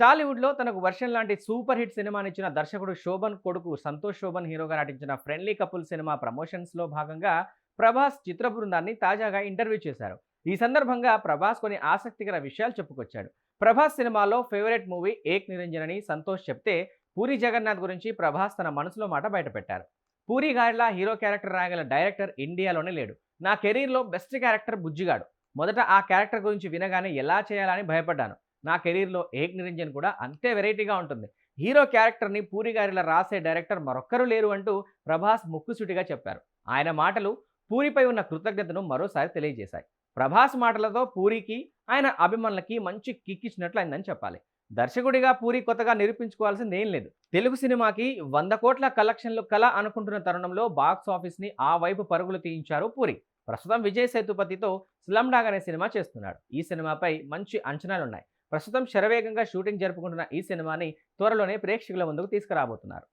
టాలీవుడ్‌లో తనకు 'వర్షం' లాంటి సూపర్ హిట్ సినిమానిచ్చిన దర్శకుడు శోభన్ కొడుకు సంతోష్ శోభన్ హీరోగా నటించిన 'ఫ్రెండ్లీ కపుల్' సినిమా ప్రమోషన్స్‌లో భాగంగా ప్రభాస్ చిత్ర బృందాన్ని తాజాగా ఇంటర్వ్యూ చేశారు. ఈ సందర్భంగా ప్రభాస్ కొన్ని ఆసక్తికర విషయాలు చెప్పుకొచ్చాడు. ప్రభాస్ సినిమాలో ఫేవరెట్ మూవీ 'ఏక్ నిరంజన్' అని సంతోష్ చెప్తే, పూరి జగన్నాథ్ గురించి ప్రభాస్ తన మనసులో మాట బయటపెట్టారు. పూరి గారిలా హీరో క్యారెక్టర్ రాయగల డైరెక్టర్ ఇండియాలోనే లేడు. నా కెరీర్‌లో బెస్ట్ క్యారెక్టర్ బుజ్జిగాడు. మొదట ఆ క్యారెక్టర్ గురించి వినగానే ఎలా చేయాలని భయపడ్డాను. నా కెరీర్‌లో 'ఏక్ నిరంజన్' కూడా అంతే వెరైటీగా ఉంటుంది. హీరో క్యారెక్టర్‌ని పూరి గారిలా రాసే డైరెక్టర్ మరొక్కరు లేరు అంటూ ప్రభాస్ ముక్కుసూటిగా చెప్పారు. ఆయన మాటలు పూరిపై ఉన్న కృతజ్ఞతను మరోసారి తెలియజేశాయి. ప్రభాస్ మాటలతో పూరికి, ఆయన అభిమానులకి మంచి కిక్ ఇచ్చినట్లయిందని చెప్పాలి. దర్శకుడిగా పూరి కొత్తగా నిరూపించుకోవాల్సింది ఏం లేదు. తెలుగు సినిమాకి 100 కోట్ల కలెక్షన్లు కల అనుకుంటున్న తరుణంలో బాక్స్ ఆఫీస్‌ని ఆ వైపు పరుగులు తీయించారు పూరి. ప్రస్తుతం విజయ్ సేతుపతితో 'స్లమ్ డాగ్' అనే సినిమా చేస్తున్నాడు. ఈ సినిమాపై మంచి అంచనాలున్నాయి. ప్రస్తుతం శరవేగంగా షూటింగ్ జరుపుకుంటున్న ఈ సినిమాని త్వరలోనే ప్రేక్షకుల ముందుకు తీసుకురాబోతున్నారు.